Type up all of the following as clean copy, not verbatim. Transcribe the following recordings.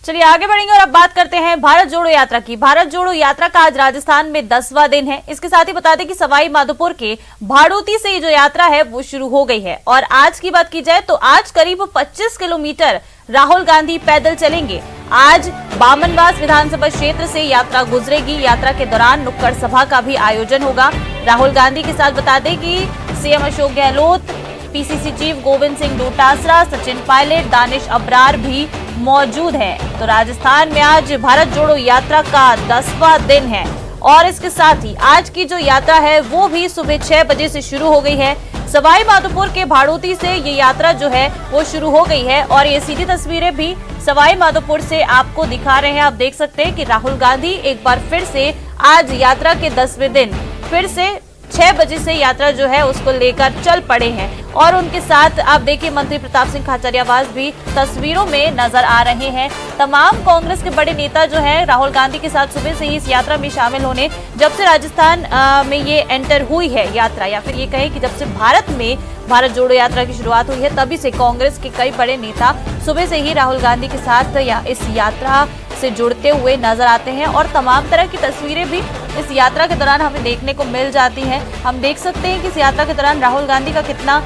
चलिए आगे बढ़ेंगे और अब बात करते हैं भारत जोड़ो यात्रा की। भारत जोड़ो यात्रा का आज राजस्थान में 10वां दिन है। इसके साथ ही बता दें कि सवाई माधोपुर के भाड़ोती से जो यात्रा है वो शुरू हो गई है और आज की बात की जाए तो आज करीब 25 किलोमीटर राहुल गांधी पैदल चलेंगे। आज बामनवास विधानसभा क्षेत्र से यात्रा गुजरेगी। यात्रा के दौरान नुक्कड़ सभा का भी आयोजन होगा। राहुल गांधी के साथ बता दें कि CM Ashok Gehlot, PCC chief Govind Singh Dotasra, Sachin Pilot, Danish Abrar भी मौजूद हैं। तो राजस्थान में आज भारत जोड़ो यात्रा का 10वां दिन है और इसके साथ ही आज की जो यात्रा है वो भी सुबह 6 बजे से शुरू हो गई है। सवाई माधोपुर के भाड़ोती से ये यात्रा जो है वो शुरू हो गई है और ये सीधी तस्वीरें भी सवाई माधोपुर से आपको दिखा रहे हैं। आप देख सकते हैं कि राहुल गांधी एक बार फिर से आज यात्रा के 10वें दिन फिर से 6 बजे से यात्रा जो है उसको लेकर चल पड़े हैं और उनके साथ आप देखिए मंत्री प्रताप सिंह खाचरियावास भी तस्वीरों में नजर आ रहे हैं। तमाम कांग्रेस के बड़े नेता जो है राहुल गांधी के साथ सुबह से ही इस यात्रा में शामिल होने, जब से राजस्थान में ये एंटर हुई है यात्रा, या फिर ये कहें कि जब से भारत में भारत जोड़ो यात्रा की शुरुआत हुई है तभी से कांग्रेस के कई बड़े नेता सुबह से ही राहुल गांधी के साथ इस यात्रा से जुड़ते हुए नजर आते हैं और तमाम तरह की तस्वीरें भी इस यात्रा के दौरान हमें देखने को मिल जाती हैं। हम देख सकते हैं कि इस यात्रा के दौरान राहुल गांधी का कितना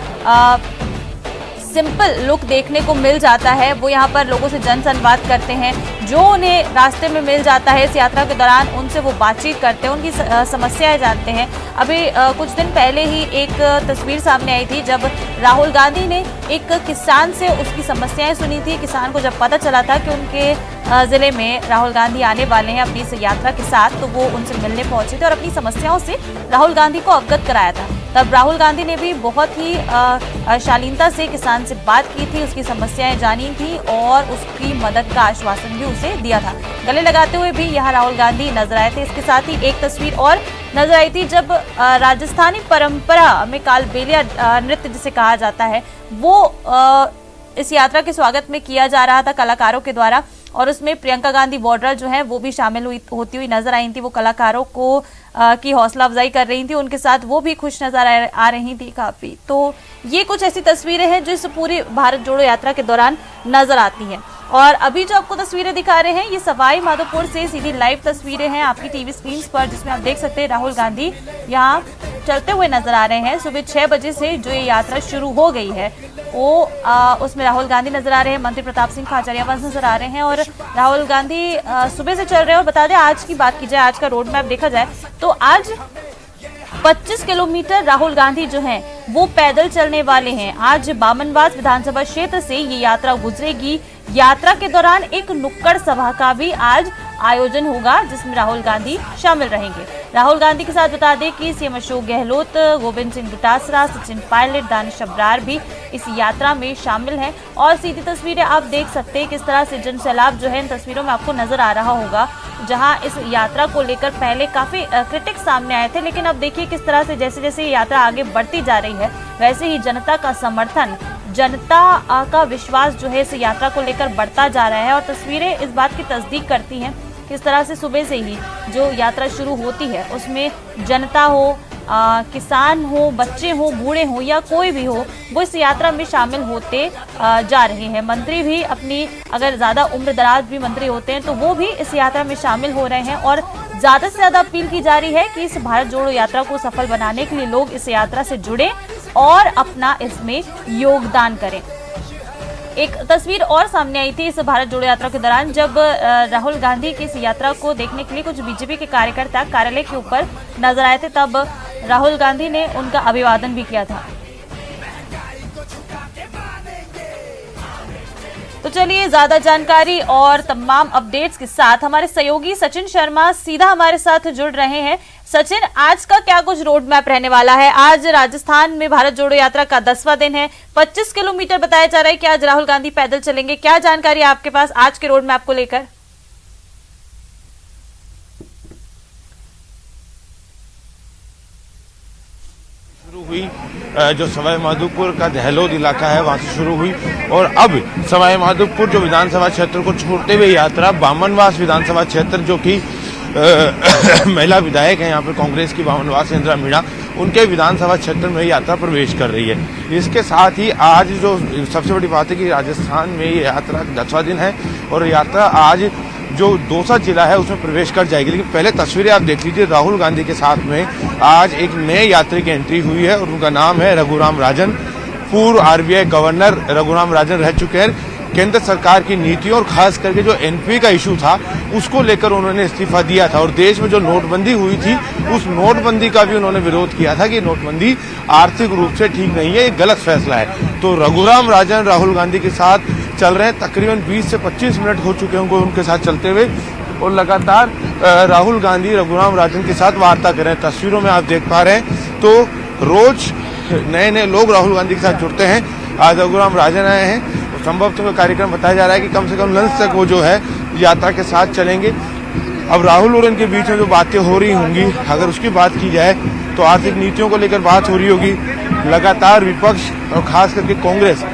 सिंपल लुक देखने को मिल जाता है। वो यहाँ पर लोगों से जन संवाद करते हैं, जो उन्हें रास्ते में मिल जाता है इस यात्रा के दौरान उनसे वो बातचीत करते हैं, उनकी समस्याएं जानते हैं। अभी कुछ दिन पहले ही एक तस्वीर सामने आई थी जब राहुल गांधी ने एक किसान से उसकी समस्याएं सुनी थी। किसान को जब पता चला था कि उनके जिले में राहुल गांधी आने वाले हैं अपनी इस यात्रा के साथ, तो वो उनसे मिलने पहुंचे थे और अपनी समस्याओं से राहुल गांधी को अवगत कराया था। तब राहुल गांधी ने भी बहुत ही शालीनता से किसान से बात की थी, उसकी समस्याएं जानी थी और उसकी मदद का आश्वासन भी उसे दिया था। गले लगाते हुए भी यहाँ राहुल गांधी नजर आए थे। इसके साथ ही एक तस्वीर और नजर आई थी जब राजस्थानी परंपरा में कालबेलिया नृत्य जिसे कहा जाता है वो इस यात्रा के स्वागत में किया जा रहा था कलाकारों के द्वारा और उसमें प्रियंका गांधी वाड्रा जो है वो भी शामिल होती हुई नजर आई थी। वो कलाकारों को की हौसला अफजाई कर रही थी, उनके साथ वो भी खुश नजर आ रही थी काफी। तो ये कुछ ऐसी तस्वीरें हैं जो इस पूरी भारत जोड़ो यात्रा के दौरान नजर आती हैं। और अभी जो आपको तस्वीरें दिखा रहे हैं ये सवाई माधोपुर से सीधी लाइव तस्वीरें हैं आपकी टीवी स्क्रीन पर, जिसमें आप देख सकते हैं राहुल गांधी यहाँ चलते हुए नजर आ रहे हैं। सुबह 6 बजे से जो ये यात्रा शुरू हो गई है वो उसमें राहुल गांधी नजर आ रहे हैं, मंत्री प्रताप सिंह खाचरियावास नजर आ रहे हैं और राहुल गांधी सुबह से चल रहे हैं। और बता दें आज की बात की जाए, आज का रोड मैप देखा जाए तो आज 25 किलोमीटर राहुल गांधी जो हैं वो पैदल चलने वाले हैं। आज बामनवास विधानसभा क्षेत्र से ये यात्रा गुजरेगी। यात्रा के दौरान एक नुक्कड़ सभा का भी आज आयोजन होगा जिसमें राहुल गांधी शामिल रहेंगे। राहुल गांधी के साथ बता दें कि सीएम अशोक गहलोत, गोविंद सिंह डोटासरा, सचिन पायलट, दानिश अब्रार भी इस यात्रा में शामिल हैं और सीधी तस्वीरें आप देख सकते हैं किस तरह से जन सैलाब जो है इन तस्वीरों में आपको नजर आ रहा होगा। जहां इस यात्रा को लेकर पहले काफी क्रिटिक्स सामने आए थे, लेकिन अब देखिए किस तरह से जैसे जैसे ये यात्रा आगे बढ़ती जा रही है वैसे ही जनता का समर्थन, जनता का विश्वास जो है इस यात्रा को लेकर बढ़ता जा रहा है। और तस्वीरें इस बात की तस्दीक करती हैं किस तरह से सुबह से ही जो यात्रा शुरू होती है उसमें जनता हो, किसान हो, बच्चे हो, बूढ़े हो या कोई भी हो, वो इस यात्रा में शामिल होते जा रहे हैं। मंत्री भी अपनी अगर ज्यादा उम्र दराज भी मंत्री होते हैं तो वो भी इस यात्रा में शामिल हो रहे हैं और ज्यादा से ज्यादा अपील की जा रही है कि इस भारत जोड़ो यात्रा को सफल बनाने के लिए लोग इस यात्रा से जुड़े और अपना इसमें योगदान करें। एक तस्वीर और सामने आई थी इस भारत जोड़ो यात्रा के दौरान जब राहुल गांधी की इस यात्रा को देखने के लिए कुछ बीजेपी के कार्यकर्ता कार्यालय के ऊपर नजर आए थे, तब राहुल गांधी ने उनका अभिवादन भी किया था। तो चलिए ज्यादा जानकारी और तमाम अपडेट्स के साथ हमारे सहयोगी सचिन शर्मा सीधा हमारे साथ जुड़ रहे हैं। सचिन, आज का क्या कुछ रोड मैप रहने वाला है? आज राजस्थान में भारत जोड़ो यात्रा का 10वां दिन है, 25 किलोमीटर बताया जा रहा है कि आज राहुल गांधी पैदल चलेंगे। क्या जानकारी है आपके पास आज के रोड मैप को लेकर? शुरू हुई जो सवाई माधोपुर का दहलोद इलाका है वहां से शुरू हुई और अब सवाई माधोपुर जो विधानसभा क्षेत्र को छोड़ते हुए यात्रा बामनवास विधानसभा क्षेत्र जो कि महिला विधायक हैं यहाँ पर कांग्रेस की बामनवास इंदिरा मीणा, उनके विधानसभा क्षेत्र में यात्रा प्रवेश कर रही है। इसके साथ ही आज जो सबसे बड़ी बात है कि राजस्थान में ये यात्रा 10वां दिन है और यात्रा आज जो दौसा जिला है उसमें प्रवेश कर जाएगी। लेकिन पहले तस्वीरें आप देख लीजिए, राहुल गांधी के साथ में आज एक नए यात्री की एंट्री हुई है और उनका नाम है रघुराम राजन। पूर्व आरबीआई गवर्नर रघुराम राजन रह चुके हैं। केंद्र सरकार की नीतियों और खास करके जो एनपीए का इशू था उसको लेकर उन्होंने इस्तीफा दिया था और देश में जो नोटबंदी हुई थी उस नोटबंदी का भी उन्होंने विरोध किया था कि नोटबंदी आर्थिक रूप से ठीक नहीं है, ये गलत फैसला है। तो रघुराम राजन राहुल गांधी के साथ चल रहे हैं, तकरीबन 20 से 25 मिनट हो चुके होंगे उनके साथ चलते हुए और लगातार राहुल गांधी रघुराम राजन के साथ वार्ता कर रहे हैं। तस्वीरों में आप देख पा रहे हैं तो रोज नए नए लोग राहुल गांधी के साथ जुड़ते हैं। आज रघुराम राजन आए हैं, संभवतः कार्यक्रम बताया जा रहा है कि कम से कम लंच तक वो जो है यात्रा के साथ चलेंगे। अब राहुल और इनके बीच में जो बातें हो रही होंगी, अगर उसकी बात की जाए तो आर्थिक नीतियों को लेकर बात हो रही होगी। लगातार विपक्ष और खास करके कांग्रेस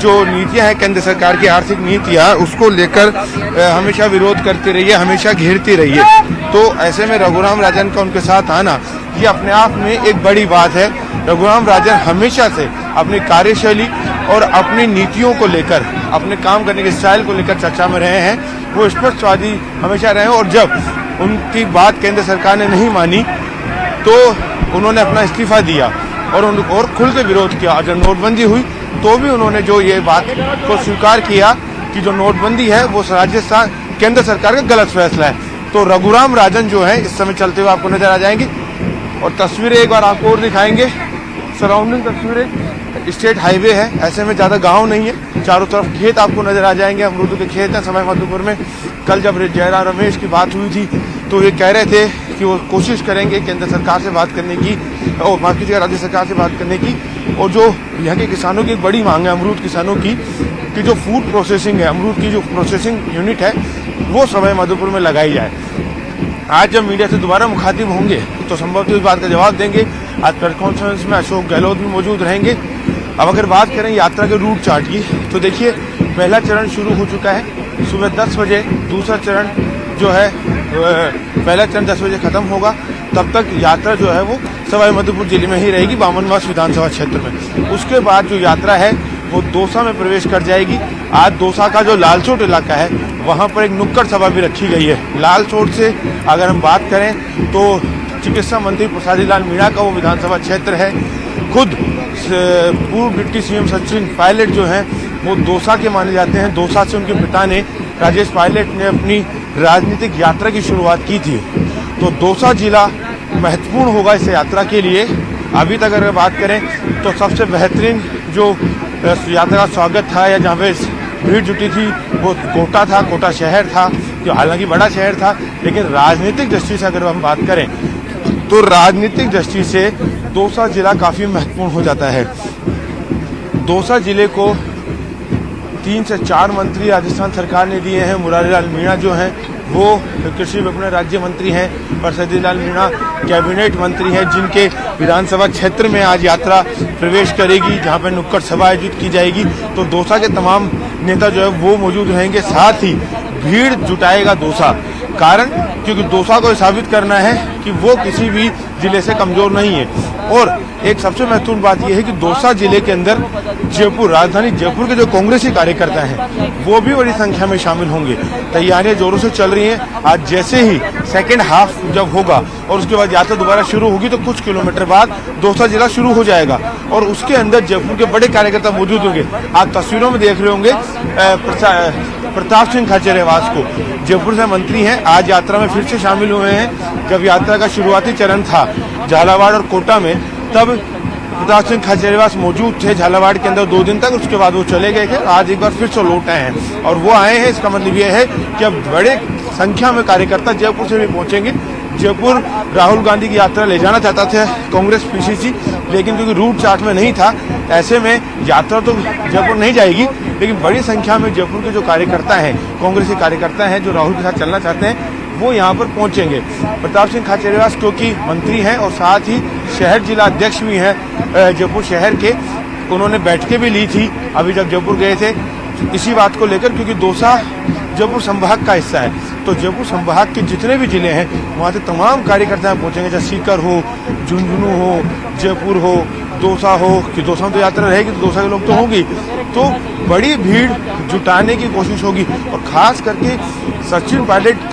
जो नीतियां हैं केंद्र सरकार की आर्थिक नीतियां उसको लेकर हमेशा विरोध करती रही है, हमेशा घेरती रही है। तो ऐसे में रघुराम राजन का उनके साथ आना ये अपने आप में एक बड़ी बात है। रघुराम राजन हमेशा से अपनी कार्यशैली और अपनी नीतियों को लेकर, अपने काम करने के स्टाइल को लेकर चर्चा में रहे हैं। वो स्पष्टवादी हमेशा रहे हैं और जब उनकी बात केंद्र सरकार ने नहीं मानी तो उन्होंने अपना इस्तीफा दिया और खुल के विरोध किया। और जब नोटबंदी हुई तो भी उन्होंने जो ये बात को स्वीकार किया कि जो नोटबंदी है वो राजस्थान केंद्र सरकार का गलत फैसला है। तो रघुराम राजन जो है इस समय चलते हुए आपको नजर आ जाएंगे और तस्वीरें एक बार आपको और दिखाएंगे। सराउंडिंग तस्वीरें, स्टेट हाईवे है, ऐसे में ज़्यादा गांव नहीं है, चारों तरफ खेत आपको नजर आ जाएंगे। अमरूद के खेत हैं सवाई माधोपुर में। कल जब जयराम रमेश की बात हुई थी तो ये कह रहे थे कि वो कोशिश करेंगे केंद्र सरकार से बात करने की, और माफ कीजिएगा राज्य सरकार से बात करने की। और जो यहाँ के किसानों की एक बड़ी मांग है अमरूद किसानों की कि जो फूड प्रोसेसिंग है, अमरूद की जो प्रोसेसिंग यूनिट है वो सवाई माधोपुर में लगाई जाए। आज जब मीडिया से दोबारा मुखातिब होंगे तो संभवतः इस बात का जवाब देंगे। आज प्रेस कॉन्फ्रेंस में अशोक गहलोत भी मौजूद रहेंगे। अब अगर बात करें यात्रा के रूट चार्ट की तो देखिए पहला चरण शुरू हो चुका है सुबह 10 बजे, दूसरा चरण जो है पहला चरण 10 बजे खत्म होगा। तब तक यात्रा जो है वो सवाई माधोपुर जिले में ही रहेगी, बामनवास विधानसभा क्षेत्र में। उसके बाद जो यात्रा है वो दौसा में प्रवेश कर जाएगी। आज दौसा का जो लालचोट इलाका है वहाँ पर एक नुक्कड़ सभा भी रखी गई है। लालचोट से अगर हम बात करें तो चिकित्सा मंत्री प्रसादी लाल मीणा का वो विधानसभा क्षेत्र है। खुद पूर्व डिप्टी सीएम सचिन पायलट जो हैं वो दौसा के माने जाते हैं। दौसा से उनके पिता ने राजेश पायलट ने अपनी राजनीतिक यात्रा की शुरुआत की थी। तो दौसा जिला महत्वपूर्ण होगा इस यात्रा के लिए। अभी तक अगर बात करें तो सबसे बेहतरीन जो यात्रा का स्वागत था या जहाँ पे भीड़ जुटी थी वो कोटा था, कोटा शहर था जो हालांकि बड़ा शहर था, लेकिन राजनीतिक दृष्टि से अगर हम बात करें तो राजनीतिक दृष्टि से दौसा जिला काफ़ी महत्वपूर्ण हो जाता है। दौसा जिले को 3 से 4 मंत्री राजस्थान सरकार ने दिए हैं। मुरारी लाल मीणा जो हैं वो कृषि विपणन राज्य मंत्री हैं, प्रसादी लाल मीणा कैबिनेट मंत्री हैं, जिनके विधानसभा क्षेत्र में आज यात्रा प्रवेश करेगी जहां पर नुक्कड़ सभा आयोजित की जाएगी। तो दौसा के तमाम नेता जो है वो मौजूद रहेंगे। साथ ही भीड़ जुटाएगा दौसा, कारण क्योंकि दौसा को साबित करना है कि वो किसी भी जिले से कमजोर नहीं है। और एक सबसे महत्वपूर्ण बात यह है कि दौसा जिले के अंदर जयपुर, राजधानी जयपुर के जो कांग्रेसी कार्यकर्ता हैं वो भी बड़ी संख्या में शामिल होंगे। तैयारियां जोरों से चल रही हैं। आज जैसे ही सेकेंड हाफ जब होगा और उसके बाद यात्रा दोबारा शुरू होगी तो कुछ किलोमीटर बाद दौसा जिला शुरू हो जाएगा और उसके अंदर जयपुर के बड़े कार्यकर्ता मौजूद होंगे। आप तस्वीरों में देख रहे होंगे प्रताप सिंह खाचरियावास को, जयपुर से मंत्री हैं, आज यात्रा में फिर से शामिल हुए हैं। जब यात्रा का शुरुआती चरण था झालावाड़ और कोटा में तब प्रताप सिंह खाचरियावास मौजूद थे झालावाड़ के अंदर 2 दिन तक। उसके बाद वो चले गए थे, आज एक बार फिर से लौट आए हैं और वो आए हैं। इसका मतलब ये है कि अब बड़े संख्या में कार्यकर्ता जयपुर से भी पहुंचेंगे। जयपुर राहुल गांधी की यात्रा ले जाना चाहता था कांग्रेस पीसीसी, लेकिन क्योंकि रूट चार्ट में नहीं था ऐसे में यात्रा तो जयपुर नहीं जाएगी, लेकिन बड़ी संख्या में जयपुर के जो कार्यकर्ता हैं, कांग्रेसी कार्यकर्ता हैं जो राहुल के साथ चलना चाहते हैं वो यहाँ पर पहुंचेंगे। प्रताप सिंह खाचरियावास क्योंकि मंत्री हैं और साथ ही शहर जिला अध्यक्ष भी हैं जयपुर शहर के, उन्होंने बैठकें भी ली थी अभी जब जयपुर गए थे। इसी बात को लेकर, क्योंकि दौसा जयपुर संभाग का हिस्सा है, तो जयपुर संभाग के जितने भी जिले हैं वहाँ से तमाम कार्यकर्ता पहुँचेंगे, चाहे सीकर हो, झुंझुनू हो, जयपुर हो, दौसा हो, कि दौसा में तो यात्रा रहेगी तो दौसा के लोग तो होंगी, तो बड़ी भीड़ जुटाने की कोशिश होगी। और ख़ास करके सचिन पायलट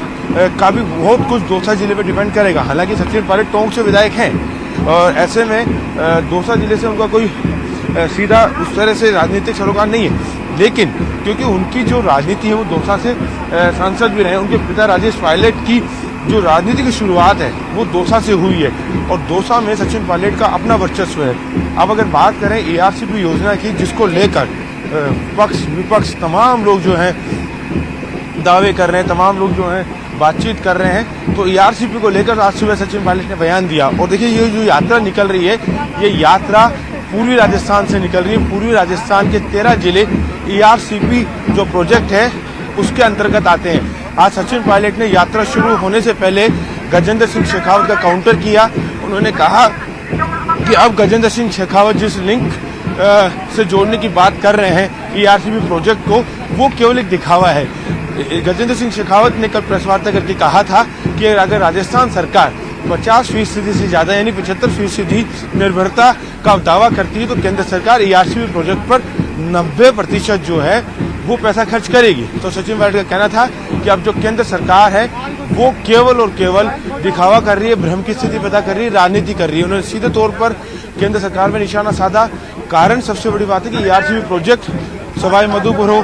का भी बहुत कुछ दौसा जिले पे डिपेंड करेगा। हालांकि सचिन पायलट टोंक से विधायक हैं और ऐसे में दौसा जिले से उनका कोई सीधा उस तरह से राजनीतिक सरोकार नहीं है, लेकिन क्योंकि उनकी जो राजनीति है वो दौसा से सांसद भी रहे, उनके पिता राजेश पायलट की जो राजनीति की शुरुआत है वो दौसा से हुई है और दौसा में सचिन पायलट का अपना वर्चस्व है। अब अगर बात करें ARCP योजना की, जिसको लेकर पक्ष विपक्ष तमाम लोग जो हैं दावे कर रहे हैं, तमाम लोग जो हैं बातचीत कर रहे हैं, तो ARCP को लेकर आज सुबह सचिन पायलट ने बयान दिया। और देखिए ये जो यात्रा निकल रही है, ये यात्रा पूर्वी राजस्थान से निकल रही है। पूर्वी राजस्थान के 13 जिले ARCP जो प्रोजेक्ट है उसके अंतर्गत आते हैं। आज सचिन पायलट ने यात्रा शुरू होने से पहले गजेंद्र सिंह शेखावत का काउंटर किया। उन्होंने कहा कि अब गजेंद्र सिंह शेखावत जिस लिंक से जोड़ने की बात कर रहे हैं ARCP प्रोजेक्ट को, वो केवल एक दिखावा है। गजेंद्र सिंह शेखावत ने कल प्रेस वार्ता करके कहा था कि अगर राजस्थान सरकार 50% से ज्यादा यानी 75% निर्भरता का दावा करती है तो केंद्र सरकार ARCP प्रोजेक्ट पर 90% जो है वो पैसा खर्च करेगी। तो सचिन पायलट का कहना था कि अब जो केंद्र सरकार है वो केवल और केवल दिखावा कर रही है, भ्रम की स्थिति पैदा कर रही है, राजनीति कर रही है। उन्होंने सीधे तौर पर केंद्र सरकार में निशाना साधा। कारण सबसे बड़ी बात है कि ARCP प्रोजेक्ट सवाई माधोपुर हो,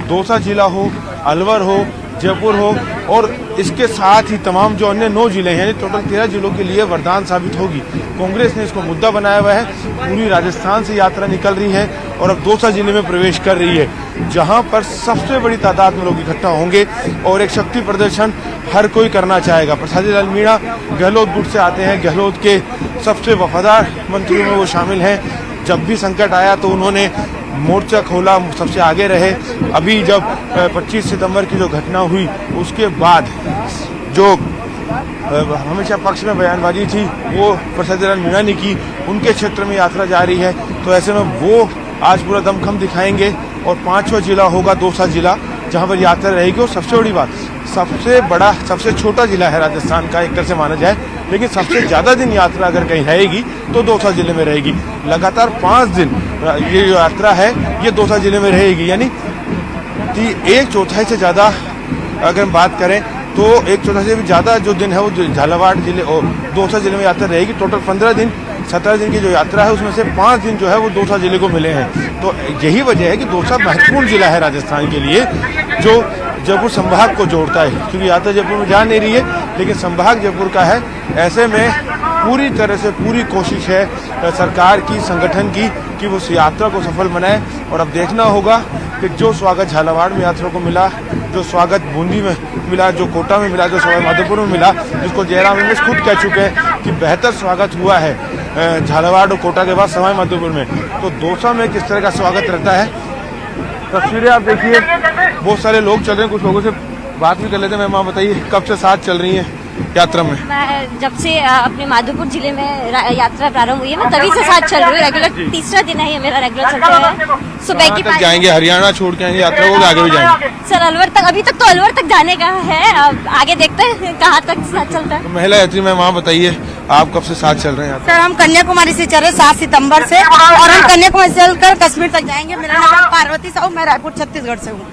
दौसा जिला हो, अलवर हो, जयपुर हो और इसके साथ ही तमाम जो अन्य 9 जिले हैं यानी टोटल 13 जिलों के लिए वरदान साबित होगी। कांग्रेस ने इसको मुद्दा बनाया हुआ है। पूरी राजस्थान से यात्रा निकल रही है और अब दौसा जिले में प्रवेश कर रही है, जहां पर सबसे बड़ी तादाद में लोग इकट्ठा होंगे और एक शक्ति प्रदर्शन हर कोई करना चाहेगा। प्रसादी लाल मीणा गहलोत गुट से आते हैं, गहलोत के सबसे वफादार मंत्रियों में वो शामिल हैं। जब भी संकट आया तो उन्होंने मोर्चा खोला, सबसे आगे रहे। अभी जब 25 सितंबर की जो घटना हुई उसके बाद जो हमेशा पक्ष में बयानबाजी थी वो प्रसादी लाल मीणा ने की, उनके क्षेत्र में यात्रा जारी है। तो ऐसे में वो आज पूरा दमखम दिखाएंगे और 5वां जिला होगा दौसा जिला, जहां पर यात्रा रहेगी। और सबसे बड़ी बात, सबसे बड़ा सबसे छोटा जिला है राजस्थान का एक तरह से माना जाए, लेकिन सबसे ज्यादा दिन यात्रा अगर कहीं रहेगी तो दौसा जिले में रहेगी। लगातार 5 दिन ये जो यात्रा है ये दौसा जिले में रहेगी, यानी 1/4 से ज्यादा अगर हम बात करें तो 1/4 से भी ज्यादा जो दिन है वो झालावाड़ जिले और दौसा जिले में यात्रा रहेगी। टोटल 15 दिन 17 दिन की जो यात्रा है उसमें से 5 दिन जो है वो दौसा जिले को मिले हैं। तो यही वजह है कि दौसा महत्वपूर्ण जिला है राजस्थान के लिए, जो जयपुर संभाग को जोड़ता है, क्योंकि यात्रा जयपुर में जा नहीं रही है लेकिन संभाग जयपुर का है। ऐसे में पूरी तरह से पूरी कोशिश है सरकार की, संगठन की, कि वो इस यात्रा को सफल बनाए। और अब देखना होगा कि जो स्वागत झालावाड़ में यात्रा को मिला, जो स्वागत बूंदी में मिला, जो कोटा में मिला, जो सवाई माधोपुर में मिला, जिसको जयराम रमेश खुद कह चुके हैं कि बेहतर स्वागत हुआ है झालावाड़ और कोटा के बाद सवाई माधोपुर में, तो दौसा में किस तरह का स्वागत रहता है तस्वीरें आप देखिए। बहुत सारे लोग चल रहे हैं, कुछ लोगों से बात भी कर लेते हैं। मैम बताइए कब से साथ चल रही हैं यात्रा में? मैं जब से अपने माधोपुर जिले में यात्रा प्रारंभ हुई है मैं तभी से साथ चल रही हूँ। रेगुलर तीसरा दिन है ये मेरा रेगुलर चलता है। सुबह की जाएंगे, हरियाणा छोड़ के आएंगे यात्रा को, आगे भी जाएंगे सर अलवर तक, अभी तक तो अलवर तक जाने का है, अब आगे देखते हैं कहाँ तक साथ चलता है। महिला यात्री में वहाँ बताइए आप कब से साथ चल रहे हैं? सर हम कन्याकुमारी से चल रहे 7 सितंबर से और हम कन्याकुमारी से चलकर कश्मीर तक जाएंगे। मेरा नाम पार्वती साहू, मैं रायपुर छत्तीसगढ़ से हूँ।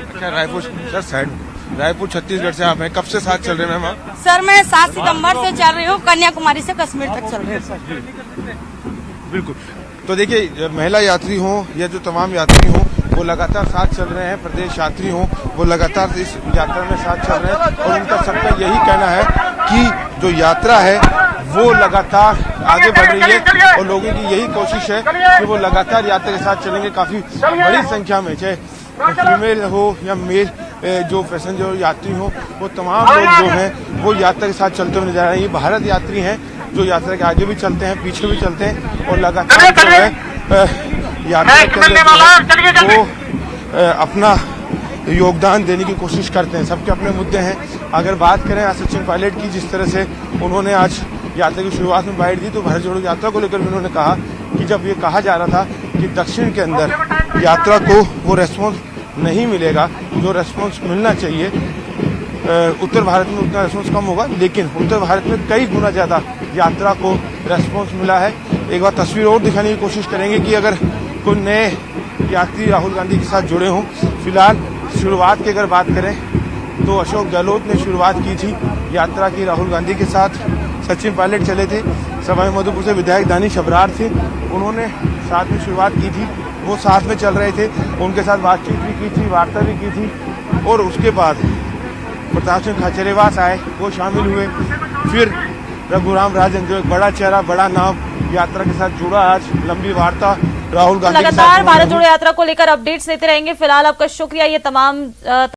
अच्छा, रायपुर सर साइड रायपुर छत्तीसगढ़ से आप हैं, कब से साथ चल रहे हैं मैम? सर मैं 7 सितंबर से चल रही हूँ, कन्याकुमारी से कश्मीर तक चल रही हूँ सर। बिल्कुल। तो देखिए महिला यात्री हो या जो तमाम यात्री हो वो लगातार साथ चल रहे हैं, प्रदेश यात्री हो वो लगातार इस यात्रा में साथ चल रहे हैं और उनका सबका यही कहना है कि जो यात्रा है वो लगातार आगे बढ़ रही है और लोगों की यही कोशिश है कि वो लगातार यात्रा के साथ चलेंगे। काफी बड़ी संख्या में चाहे फीमेल हो या मेल जो पैसेंजर यात्री हो वो तमाम लोग जो हैं वो यात्रा के साथ चलते हुए नजर आ रहे हैं। ये भारत यात्री हैं जो यात्रा के आगे भी चलते हैं, पीछे भी चलते हैं और लगातार जो है यात्रा के अंदर वो अपना योगदान देने की कोशिश करते हैं। सबके अपने मुद्दे हैं। अगर बात करें सचिन पायलट की, जिस तरह से उन्होंने आज यात्रा की शुरुआत में बाइट दी, तो भारत जोड़ो यात्रा को लेकर भी उन्होंने कहा कि जब ये कहा जा रहा था कि दक्षिण के अंदर यात्रा को वो रेस्पॉन्स नहीं मिलेगा जो रेस्पॉन्स मिलना चाहिए। उत्तर भारत में उतना रेस्पॉन्स कम होगा, लेकिन उत्तर भारत में कई गुना ज़्यादा यात्रा को रेस्पॉन्स मिला है। एक बार तस्वीर और दिखाने की कोशिश करेंगे कि अगर कोई नए यात्री राहुल गांधी के साथ जुड़े हों। फिलहाल शुरुआत की अगर बात करें तो अशोक गहलोत ने शुरुआत की थी यात्रा की राहुल गांधी के साथ। सचिन पायलट चले थे, सवाई माधोपुर से विधायक दानिश अबरार थे, उन्होंने साथ में शुरुआत की थी, वो साथ में चल रहे थे, उनके साथ बातचीत भी की थी, वार्ता भी की थी। और उसके बाद प्रताप सिंह खाचरियावास आए, वो शामिल हुए। फिर रघुराम राजन जो एक बड़ा चेहरा, बड़ा नाम यात्रा के साथ जुड़ा, आज लंबी वार्ता राहुल गांधी के साथ। लगातार भारत जोड़ो यात्रा को लेकर अपडेट्स लेते रहेंगे। फिलहाल आपका शुक्रिया, ये तमाम